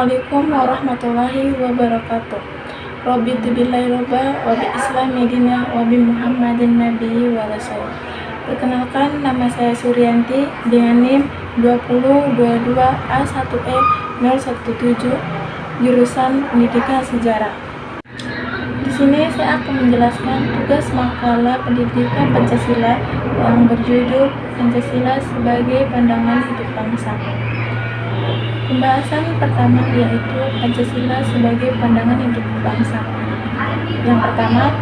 Assalamualaikum warahmatullahi wabarakatuh. Rabbi billahi robba wa bi islami dina wa bi Muhammadin nabiyyi wa rasul. Perkenalkan, nama saya Suryanti dengan NIM 2022A1E017 jurusan Pendidikan Sejarah. Di sini saya akan menjelaskan tugas makalah pendidikan Pancasila yang berjudul Pancasila sebagai Pandangan Hidup Bangsa. Pembahasan pertama yaitu Pancasila sebagai pandangan hidup bangsa. Yang pertama,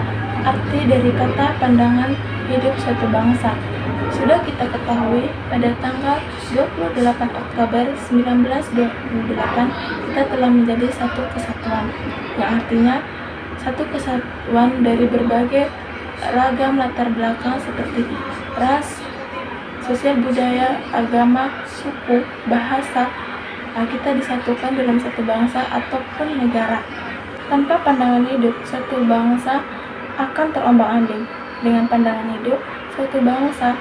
arti dari kata pandangan hidup satu bangsa. Sudah kita ketahui pada tanggal 28 Oktober 1928 kita telah menjadi satu kesatuan, yang artinya satu kesatuan dari berbagai ragam latar belakang seperti ras, sosial budaya, agama, suku, bahasa. Kita disatukan dalam satu bangsa ataupun negara. Tanpa pandangan hidup, satu bangsa akan terombang-ambing. Dengan pandangan hidup, satu bangsa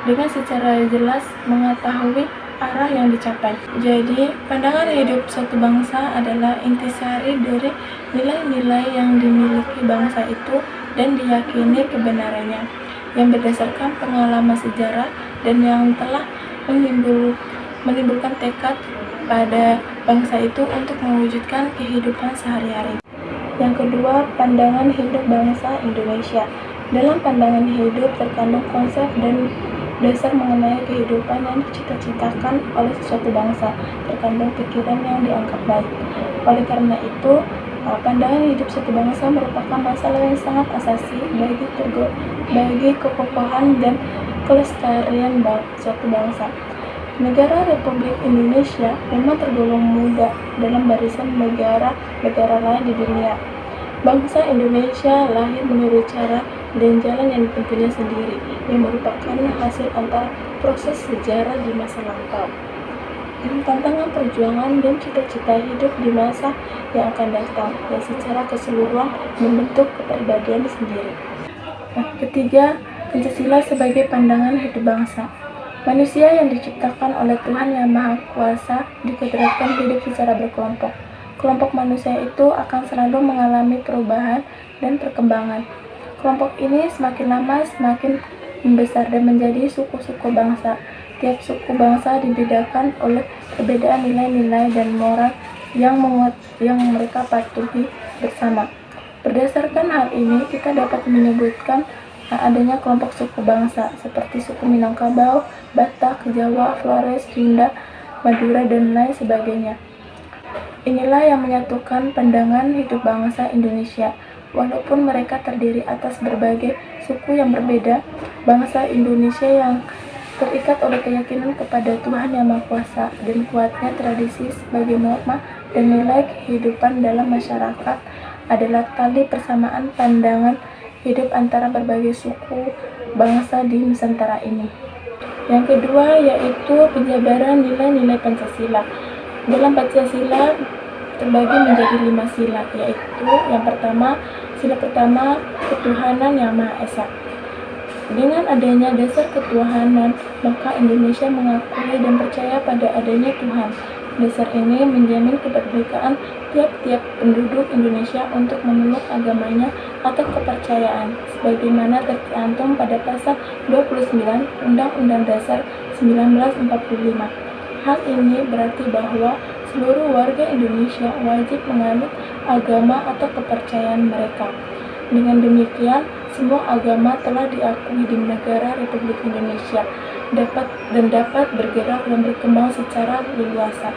dengan secara jelas mengetahui arah yang dicapai. Jadi, pandangan hidup satu bangsa adalah intisari dari nilai-nilai yang dimiliki bangsa itu dan diyakini kebenarannya, yang berdasarkan pengalaman sejarah dan yang telah menimbulkan tekad pada bangsa itu untuk mewujudkan kehidupan sehari-hari. Yang kedua, pandangan hidup bangsa Indonesia. Dalam pandangan hidup terkandung konsep dan dasar mengenai kehidupan yang dicita-citakan oleh suatu bangsa, terkandung pikiran yang dianggap baik. Oleh karena itu, pandangan hidup suatu bangsa merupakan masalah yang sangat asasi bagi kekokohan dan kelestarian suatu bangsa. Negara Republik Indonesia memang tergolong muda dalam barisan negara-negara lain di dunia. Bangsa Indonesia lahir menurut cara dan jalan yang ditempuhnya sendiri, yang merupakan hasil antara proses sejarah di masa lampau dan tantangan perjuangan dan cita-cita hidup di masa yang akan datang, yang secara keseluruhan membentuk kepribadian sendiri. Ketiga, Pancasila sebagai pandangan hidup bangsa. Manusia yang diciptakan oleh Tuhan Yang Maha Kuasa dikudratkan hidup secara berkelompok. Kelompok manusia itu akan selalu mengalami perubahan dan perkembangan. Kelompok ini semakin lama semakin membesar dan menjadi suku-suku bangsa. Tiap suku bangsa dibedakan oleh perbedaan nilai-nilai dan moral yang mereka patuhi bersama. Berdasarkan hal ini, kita dapat menyebutkan adanya kelompok suku bangsa seperti suku Minangkabau, Batak, Jawa, Flores, Sunda, Madura, dan lain sebagainya. Inilah yang menyatukan pandangan hidup bangsa Indonesia. Walaupun mereka terdiri atas berbagai suku yang berbeda, bangsa Indonesia yang terikat oleh keyakinan kepada Tuhan Yang Maha Kuasa dan kuatnya tradisi sebagai norma dan nilai kehidupan dalam masyarakat adalah tali persamaan pandangan hidup antara berbagai suku bangsa di Nusantara ini. Yang kedua yaitu penjabaran nilai-nilai Pancasila. Dalam Pancasila terbagi menjadi 5 sila, yaitu yang pertama, sila pertama, ketuhanan Yang Maha Esa. Dengan adanya dasar ketuhanan, maka Indonesia mengakui dan percaya pada adanya Tuhan. Dasar ini menjamin kemerdekaan tiap-tiap penduduk Indonesia untuk memeluk agamanya atau kepercayaan, sebagaimana tercantum pada pasal 29 Undang-Undang Dasar 1945. Hal ini berarti bahwa seluruh warga Indonesia wajib menganut agama atau kepercayaan mereka. Dengan demikian, semua agama telah diakui di negara Republik Indonesia dapat bergerak dan berkembang secara leluasa.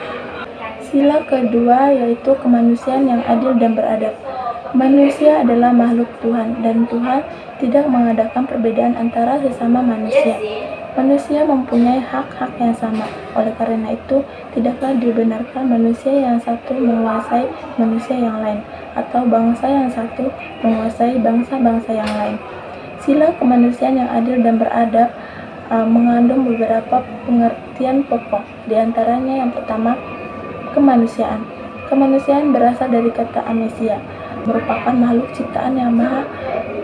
Sila kedua yaitu kemanusiaan yang adil dan beradab. Manusia adalah makhluk Tuhan dan Tuhan tidak mengadakan perbedaan antara sesama manusia. Manusia mempunyai hak-hak yang sama. Oleh karena itu, tidaklah dibenarkan manusia yang satu menguasai manusia yang lain atau bangsa yang satu menguasai bangsa-bangsa yang lain. Sila kemanusiaan yang adil dan beradab mengandung beberapa pengertian pokok. Di antaranya yang pertama, kemanusiaan. Kemanusiaan berasal dari kata amnesia, merupakan makhluk ciptaan Yang Maha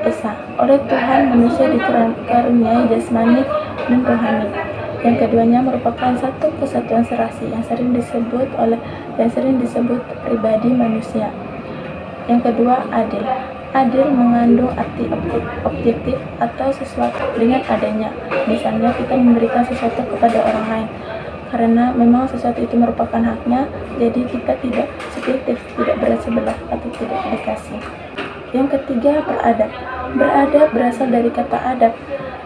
Esa. Oleh Tuhan, manusia dikaruniai jasmani dan rohani. Yang keduanya merupakan satu kesatuan serasi yang sering disebut pribadi manusia. Yang kedua, adil. Adil mengandung arti objektif atau sesuatu dengan adanya. Misalnya kita memberikan sesuatu kepada orang lain karena memang sesuatu itu merupakan haknya, jadi kita tidak subjektif, tidak berat sebelah atau tidak dikasih. Yang ketiga, beradab. Beradab berasal dari kata adab,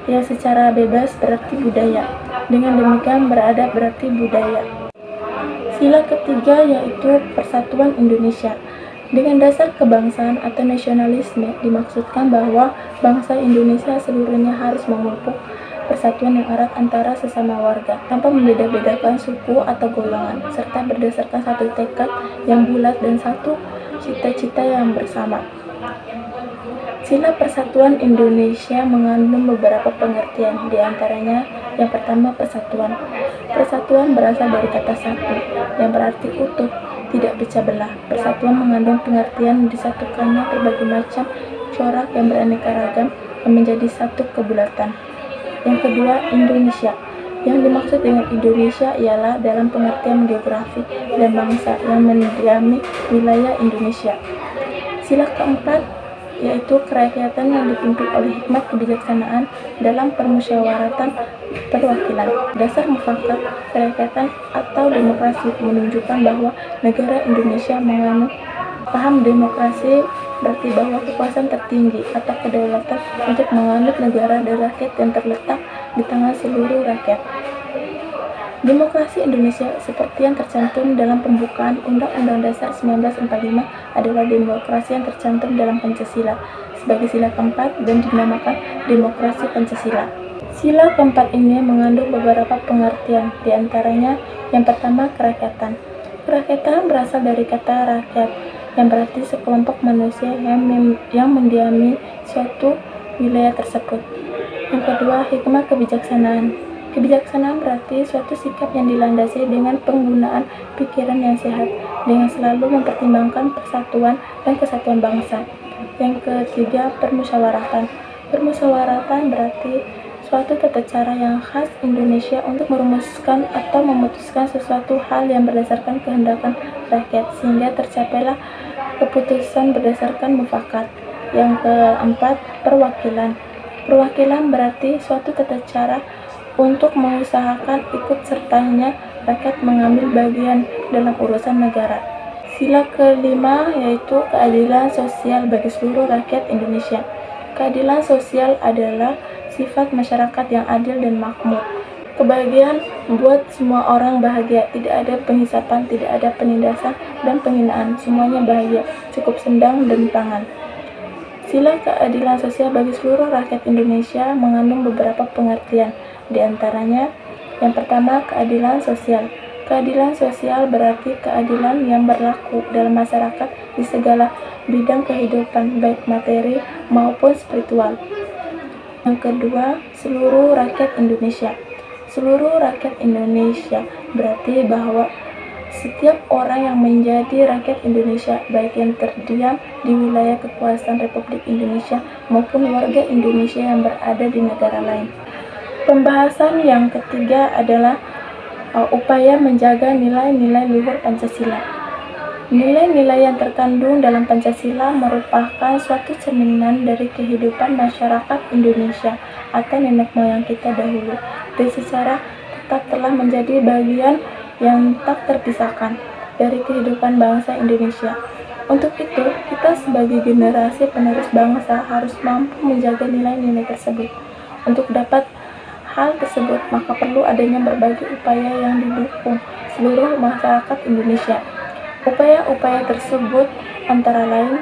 yang secara bebas berarti budaya. Dengan demikian, beradab berarti budaya. Sila ketiga yaitu Persatuan Indonesia. Dengan dasar kebangsaan atau nasionalisme, dimaksudkan bahwa bangsa Indonesia seluruhnya harus memupuk persatuan yang erat antara sesama warga, tanpa membeda-bedakan suku atau golongan, serta berdasarkan satu tekad yang bulat dan satu cita-cita yang bersama. Sila Persatuan Indonesia mengandung beberapa pengertian, di antaranya yang pertama persatuan. Persatuan berasal dari kata satu, yang berarti utuh, tidak pecah belah. Persatuan mengandung pengertian disatukannya berbagai macam corak yang beraneka ragam yang menjadi satu kebulatan. Yang kedua, Indonesia. Yang dimaksud dengan Indonesia ialah dalam pengertian geografi dan bangsa yang mendiami wilayah Indonesia. Sila keempat yaitu kerakyatan yang dipimpin oleh hikmat kebijaksanaan dalam permusyawaratan perwakilan. Dasar mufakat kerakyatan atau demokrasi menunjukkan bahwa negara Indonesia menganut paham demokrasi, berarti bahwa kekuasaan tertinggi atau kedaulatan untuk menganut negara dan rakyat yang terletak di tangan seluruh rakyat. Demokrasi Indonesia seperti yang tercantum dalam pembukaan Undang-Undang Dasar 1945 adalah demokrasi yang tercantum dalam Pancasila sebagai sila keempat dan dinamakan demokrasi Pancasila. Sila keempat ini mengandung beberapa pengertian, di antaranya yang pertama kerakyatan. Kerakyatan berasal dari kata rakyat, yang berarti sekelompok manusia yang mendiami suatu wilayah tersebut. Yang kedua, hikmah kebijaksanaan. Kebijaksanaan berarti suatu sikap yang dilandasi dengan penggunaan pikiran yang sehat, dengan selalu mempertimbangkan persatuan dan kesatuan bangsa. Yang ketiga, permusyawaratan. Permusyawaratan berarti suatu tata cara yang khas Indonesia untuk merumuskan atau memutuskan sesuatu hal yang berdasarkan kehendak rakyat, sehingga tercapailah keputusan berdasarkan mufakat. Yang keempat, perwakilan. Perwakilan berarti suatu tata cara untuk mengusahakan ikut sertanya rakyat mengambil bagian dalam urusan negara. Sila kelima yaitu keadilan sosial bagi seluruh rakyat Indonesia. Keadilan sosial adalah sifat masyarakat yang adil dan makmur. Kebahagiaan membuat semua orang bahagia, tidak ada penghisapan, tidak ada penindasan dan penghinaan, semuanya bahagia, cukup sendang dan pangan. Sila keadilan sosial bagi seluruh rakyat Indonesia mengandung beberapa pengertian, di antaranya yang pertama keadilan sosial. Keadilan sosial berarti keadilan yang berlaku dalam masyarakat di segala bidang kehidupan, baik materi maupun spiritual. Yang kedua, seluruh rakyat Indonesia. Seluruh rakyat Indonesia berarti bahwa setiap orang yang menjadi rakyat Indonesia, baik yang terdiam di wilayah kekuasaan Republik Indonesia maupun warga Indonesia yang berada di negara lain. Pembahasan yang ketiga adalah upaya menjaga nilai-nilai luhur Pancasila. Nilai-nilai yang terkandung dalam Pancasila merupakan suatu cerminan dari kehidupan masyarakat Indonesia atau nenek moyang kita dahulu, dan secara tetap telah menjadi bagian yang tak terpisahkan dari kehidupan bangsa Indonesia. Untuk itu, kita sebagai generasi penerus bangsa harus mampu menjaga nilai-nilai tersebut. Untuk dapat hal tersebut, maka perlu adanya berbagai upaya yang didukung seluruh masyarakat Indonesia. Upaya-upaya tersebut antara lain,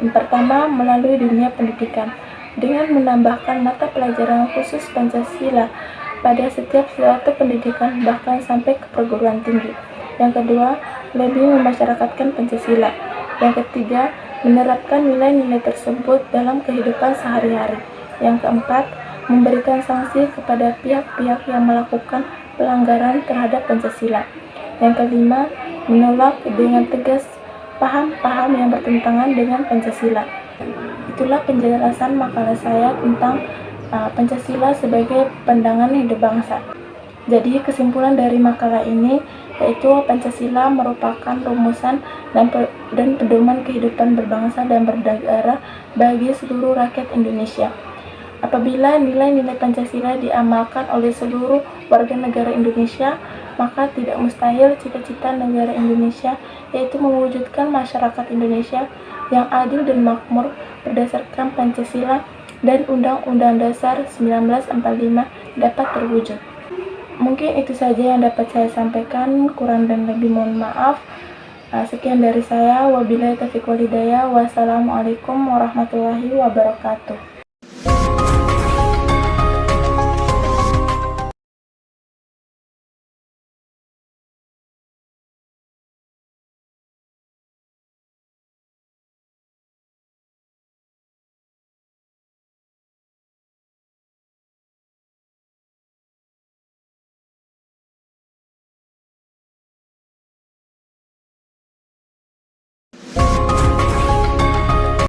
yang pertama melalui dunia pendidikan, dengan menambahkan mata pelajaran khusus Pancasila pada setiap suatu pendidikan, bahkan sampai ke perguruan tinggi. Yang kedua, lebih memasyarakatkan Pancasila. Yang ketiga, menerapkan nilai-nilai tersebut dalam kehidupan sehari-hari. Yang keempat, memberikan sanksi kepada pihak-pihak yang melakukan pelanggaran terhadap Pancasila. Yang kelima, menolak dengan tegas paham-paham yang bertentangan dengan Pancasila. Itulah penjelasan makalah saya tentang Pancasila sebagai pandangan hidup bangsa. Jadi kesimpulan dari makalah ini yaitu Pancasila merupakan rumusan dan pedoman kehidupan berbangsa dan bernegara bagi seluruh rakyat Indonesia. Apabila nilai-nilai Pancasila diamalkan oleh seluruh warga negara Indonesia, maka tidak mustahil cita-cita negara Indonesia, yaitu mewujudkan masyarakat Indonesia yang adil dan makmur berdasarkan Pancasila dan Undang-Undang Dasar 1945 dapat terwujud. Mungkin itu saja yang dapat saya sampaikan, kurang dan lebih mohon maaf. Sekian dari saya, wabillahi taufiq wal hidayah. Wassalamualaikum warahmatullahi wabarakatuh.